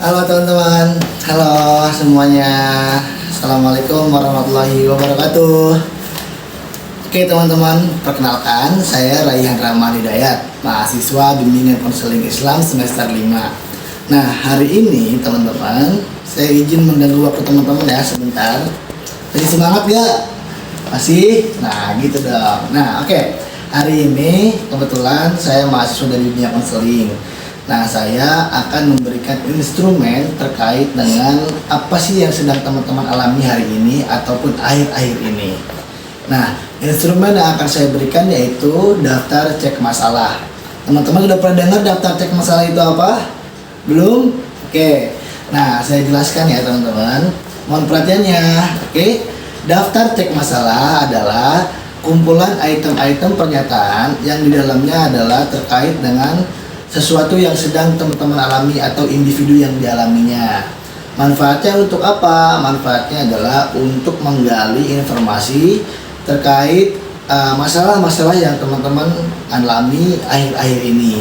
Halo teman-teman, halo semuanya. Assalamualaikum warahmatullahi wabarakatuh. Oke teman-teman, perkenalkan saya Raihan Rahman Hidayat, mahasiswa Bimbingan Konseling Islam semester 5. Nah, hari ini teman-teman, saya izin mengganggu waktu teman-teman ya sebentar. Masih semangat gak? Masih? Nah, gitu dong. Nah, oke. Hari ini kebetulan saya mahasiswa dari Bimbingan Konseling. Nah, saya akan memberikan instrumen terkait dengan apa sih yang sedang teman-teman alami hari ini ataupun akhir-akhir ini. Nah, instrumen yang akan saya berikan yaitu daftar cek masalah. Teman-teman sudah pernah dengar daftar cek masalah itu apa? Belum? Oke. Nah, saya jelaskan ya teman-teman. Mohon perhatiannya. Oke. Daftar cek masalah adalah kumpulan item-item pernyataan yang di dalamnya adalah terkait dengan sesuatu yang sedang teman-teman alami atau individu yang dialaminya. Manfaatnya untuk apa? Manfaatnya adalah untuk menggali informasi terkait masalah-masalah yang teman-teman alami akhir-akhir ini.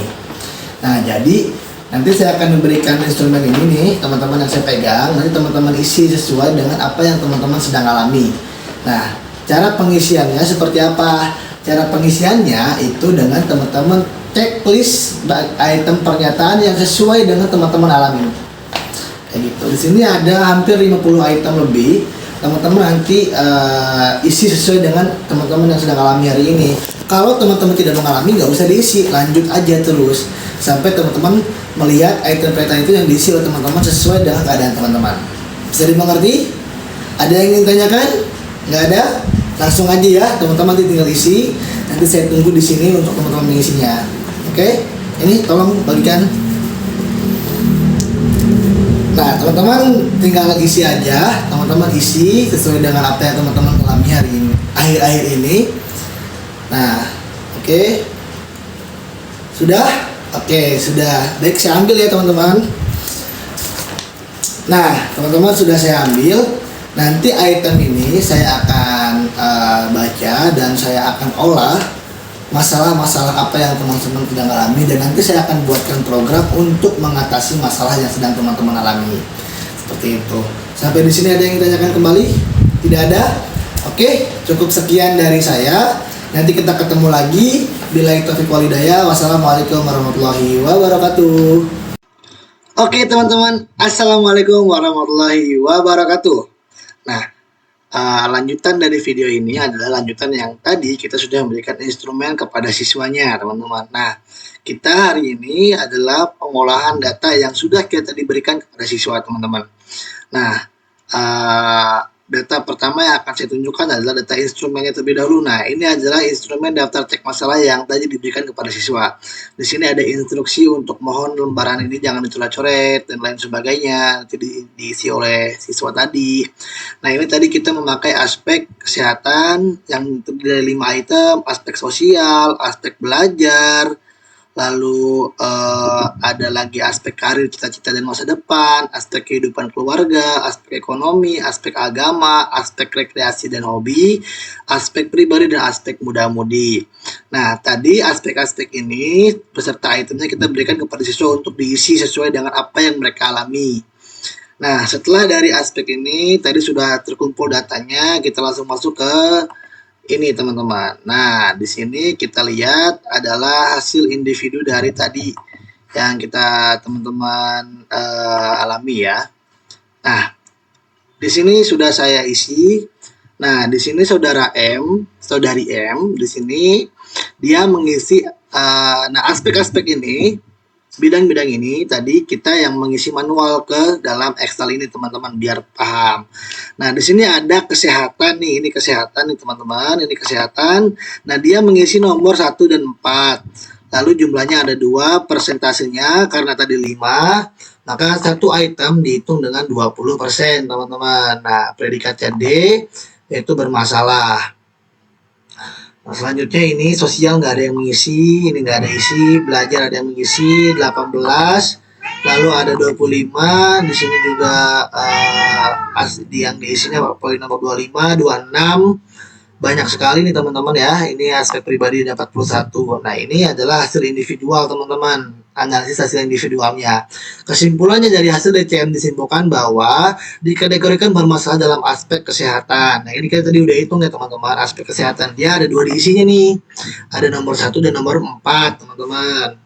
Nah, jadi nanti saya akan memberikan instrumen ini nih, teman-teman yang saya pegang. Nanti teman-teman isi sesuai dengan apa yang teman-teman sedang alami. Nah, cara pengisiannya seperti apa? Cara pengisiannya itu dengan teman-teman checklist item pernyataan yang sesuai dengan teman-teman alami. Kayak gitu. Di sini ada hampir 50 item lebih. Teman-teman nanti isi sesuai dengan teman-teman yang sedang alami hari ini. Kalau teman-teman tidak mengalami, nggak usah diisi, lanjut aja terus sampai teman-teman melihat item pernyataan itu yang diisi oleh teman-teman sesuai dengan keadaan teman-teman. Bisa dimengerti? Ada yang ingin tanyakan? Nggak ada? Langsung aja ya, teman-teman nanti tinggal isi. Nanti saya tunggu di sini untuk teman-teman mengisinya. Oke, ini tolong bagikan. Nah, teman-teman tinggal isi aja. Teman-teman isi sesuai dengan apa yang teman-teman alami hari ini, akhir-akhir ini. Nah, oke. Sudah? Oke, sudah. Baik, saya ambil ya teman-teman. Nah, teman-teman sudah saya ambil. Nanti item ini saya akan baca dan saya akan olah masalah-masalah apa yang teman-teman sedang alami, dan nanti saya akan buatkan program untuk mengatasi masalah yang sedang teman-teman alami. Seperti itu. Sampai di sini ada yang ditanyakan kembali? Tidak ada? Oke, cukup sekian dari saya. Nanti kita ketemu lagi. Billahi taufiq wal hidayah. Wassalamualaikum warahmatullahi wabarakatuh. Oke teman-teman, assalamualaikum warahmatullahi wabarakatuh. Nah, lanjutan dari video ini adalah lanjutan yang tadi kita sudah memberikan instrumen kepada siswanya, teman-teman. Nah, kita hari ini adalah pengolahan data yang sudah kita diberikan kepada siswa, teman-teman. Nah, data pertama yang akan saya tunjukkan adalah data instrumennya terlebih dahulu. Nah, ini adalah instrumen daftar cek masalah yang tadi diberikan kepada siswa. Di sini ada instruksi untuk mohon lembaran ini jangan dicoret-coret dan lain sebagainya. Nanti diisi oleh siswa tadi. Nah, ini tadi kita memakai aspek kesehatan yang terdiri dari 5 item, aspek sosial, aspek belajar, lalu ada lagi aspek karir, cita-cita dan masa depan, aspek kehidupan keluarga, aspek ekonomi, aspek agama, aspek rekreasi dan hobi, aspek pribadi dan aspek muda-mudi. Nah, tadi aspek-aspek ini beserta itemnya kita berikan kepada siswa untuk diisi sesuai dengan apa yang mereka alami. Nah, setelah dari aspek ini tadi sudah terkumpul datanya, kita langsung masuk ke ini teman-teman. Nah, di sini kita lihat adalah hasil individu dari tadi yang kita teman-teman alami ya. Nah, di sini sudah saya isi. Nah, di sini saudari M, di sini dia mengisi. Nah, aspek-aspek ini, bidang-bidang ini tadi kita yang mengisi manual ke dalam Excel ini teman-teman biar paham. Nah, di sini ada kesehatan nih, ini kesehatan nih teman-teman, ini kesehatan. Nah, dia mengisi nomor 1 dan 4. Lalu jumlahnya ada 2, persentasenya karena tadi 5, maka satu item dihitung dengan 20%, teman-teman. Nah, predikatnya D yaitu bermasalah. Nah, selanjutnya ini sosial nggak ada yang mengisi, ini nggak ada isi, belajar ada yang mengisi 18, lalu ada 25, di sini juga yang diisinya poin nomor 25, 26, banyak sekali nih teman-teman ya. Ini aspek pribadi dapat 41. Nah, ini adalah hasil individual teman-teman. analisis hasil individualnya. Kesimpulannya dari hasil DCM disimpulkan bahwa dikategorikan bermasalah dalam aspek kesehatan. Nah, ini kita tadi udah hitung ya teman-teman, aspek kesehatan dia ada dua diisinya nih. Ada nomor 1 dan nomor 4, teman-teman.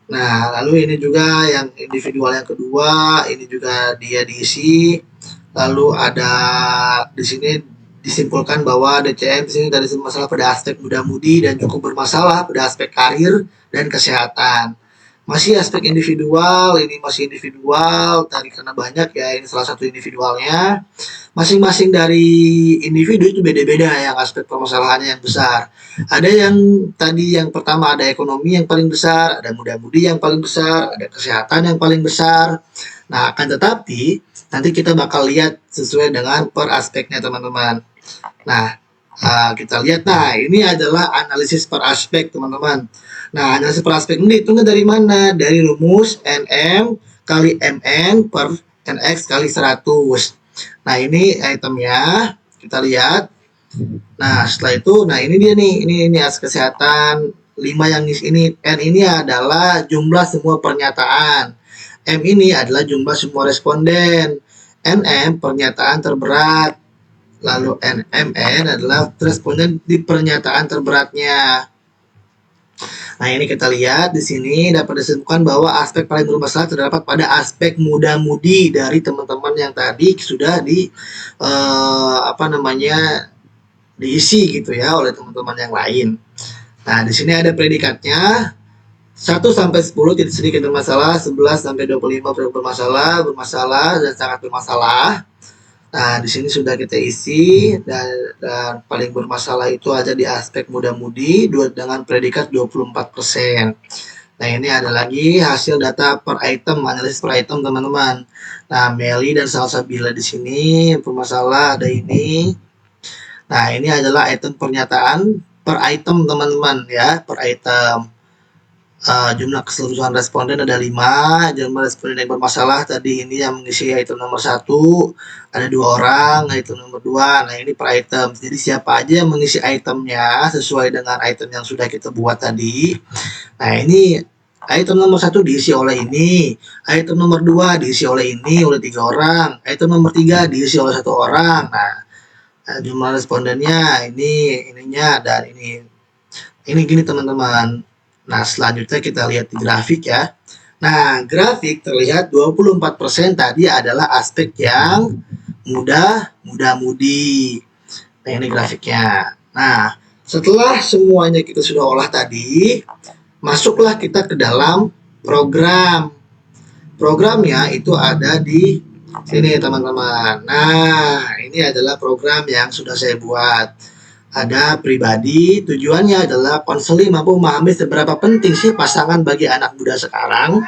Nah, lalu ini juga yang individual yang kedua, ini juga dia diisi. Lalu ada di sini disimpulkan bahwa DCM di sini dari masalah pada aspek muda-mudi dan cukup bermasalah pada aspek karir dan kesehatan. Masih aspek individual, ini masih individual, tadi karena banyak ya, ini salah satu individualnya. Masing-masing dari individu itu beda-beda yang aspek permasalahannya yang besar. Ada yang tadi yang pertama ada ekonomi yang paling besar, ada muda-mudi yang paling besar, ada kesehatan yang paling besar. Nah, akan tetapi nanti kita bakal lihat sesuai dengan per aspeknya teman-teman. Nah, kita lihat, nah ini adalah analisis per aspek teman-teman. Nah, analisis per aspek ini dihitungnya dari mana? Dari rumus NM kali MN per NX kali 100. Nah, ini itemnya, kita lihat. Nah, setelah itu, nah ini dia nih, ini aspek kesehatan 5 yang ini. N ini adalah jumlah semua pernyataan. M ini adalah jumlah semua responden. NM pernyataan terberat. Lalu NMN adalah responden di pernyataan terberatnya. Nah, ini kita lihat di sini dapat disimpulkan bahwa aspek paling bermasalah terdapat pada aspek muda-mudi dari teman-teman yang tadi sudah diisi gitu ya oleh teman-teman yang lain. Nah, di sini ada predikatnya. 1 sampai 10 tidak sedikit bermasalah, 11 sampai 25 bermasalah, dan sangat bermasalah. Nah, di sini sudah kita isi dan paling bermasalah itu ada di aspek muda-mudi dengan predikat 24%. Nah, ini ada lagi hasil data per item, analisis per item teman-teman. Nah, Meli dan Salsabila di sini bermasalah ada ini. Nah, ini adalah item pernyataan per item teman-teman ya, per item. Jumlah keseluruhan responden ada 5, jumlah responden yang bermasalah tadi ini yang mengisi item nomor 1 ada 2 orang, item nomor 2. Nah, ini per item. Jadi siapa aja yang mengisi itemnya sesuai dengan item yang sudah kita buat tadi. Nah, ini item nomor 1 diisi oleh ini, item nomor 2 diisi oleh ini oleh 3 orang, item nomor 3 diisi oleh 1 orang. Nah, jumlah respondennya ininya dan ini gini teman-teman. Nah, selanjutnya kita lihat di grafik ya. Nah, grafik terlihat 24% tadi adalah aspek yang muda-mudi. Nah, ini grafiknya. Nah, setelah semuanya kita sudah olah tadi, masuklah kita ke dalam program. Programnya itu ada di sini teman-teman. Nah, ini adalah program yang sudah saya buat. Ada pribadi, tujuannya adalah konseling mampu memahami seberapa penting sih pasangan bagi anak muda sekarang.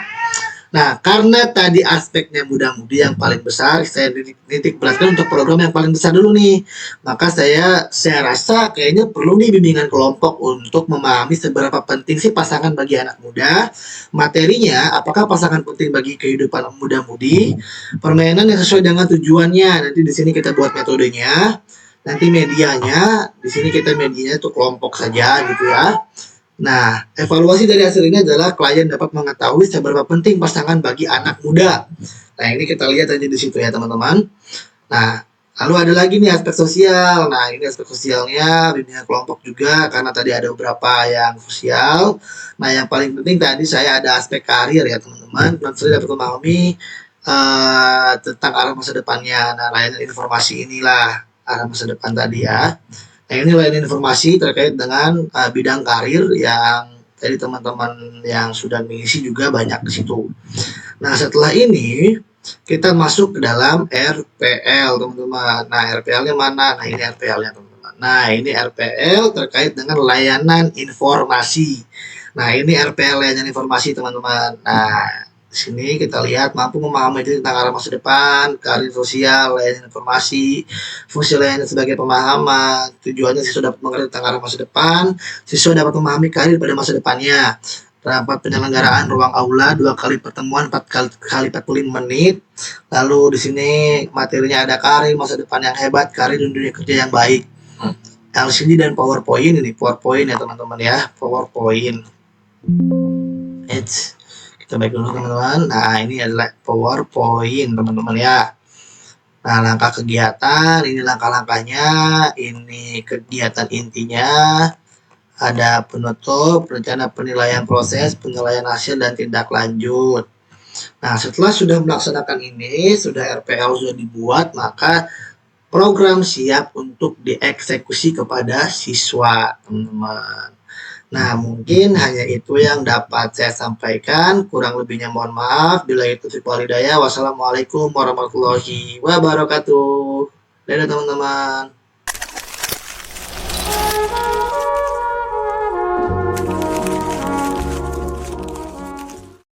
Nah, karena tadi aspeknya muda-mudi yang paling besar, saya titik beratkan untuk program yang paling besar dulu nih. Maka saya rasa kayaknya perlu nih bimbingan kelompok untuk memahami seberapa penting sih pasangan bagi anak muda. Materinya, apakah pasangan penting bagi kehidupan muda-mudi? Permainan yang sesuai dengan tujuannya. Nanti di sini kita buat metodenya. Nanti medianya, di sini kita medianya itu kelompok saja gitu ya. Nah, evaluasi dari hasil ini adalah klien dapat mengetahui seberapa penting pasangan bagi anak muda. Nah, ini kita lihat aja di situ ya teman-teman. Nah, lalu ada lagi nih aspek sosial. Nah, ini aspek sosialnya, bimbingan kelompok juga, karena tadi ada beberapa yang sosial. Nah, yang paling penting tadi saya ada aspek karir ya teman-teman. Saya dapat memahami tentang arah masa depannya. Nah, layanan informasi inilah arah masa depan tadi ya. Nah, ini layanan informasi terkait dengan bidang karir yang tadi teman-teman yang sudah mengisi juga banyak di situ. Nah, setelah ini kita masuk ke dalam RPL teman-teman. Nah, RPL-nya mana? Nah, ini RPL-nya teman-teman. Nah, ini RPL terkait dengan layanan informasi. Nah, ini RPL layanan informasi teman-teman. Nah, sini kita lihat mampu memahami tentang arah masa depan, karir sosial, layanan informasi, fungsi layanan sebagai pemahaman. Tujuannya siswa dapat mengerti tentang arah masa depan, siswa dapat memahami karir pada masa depannya. Terdapat penyelenggaraan ruang aula 2 kali pertemuan 4 kali 45 menit. Lalu di sini materinya ada karir masa depan yang hebat, karir dunia kerja yang baik. LCD dan PowerPoint ini PowerPoint ya teman-teman ya, PowerPoint. Kita baik dulu teman-teman. Nah, ini adalah PowerPoint teman-teman ya. Nah, langkah kegiatan, ini langkah-langkahnya, ini kegiatan intinya, ada penutup, rencana penilaian proses, penilaian hasil, dan tindak lanjut. Nah, setelah sudah melaksanakan ini, sudah RPL sudah dibuat, maka program siap untuk dieksekusi kepada siswa, teman-teman. Nah, mungkin hanya itu yang dapat saya sampaikan. Kurang lebihnya mohon maaf. Bila itu wal hidayah. Wassalamualaikum warahmatullahi wabarakatuh. Dadah teman-teman.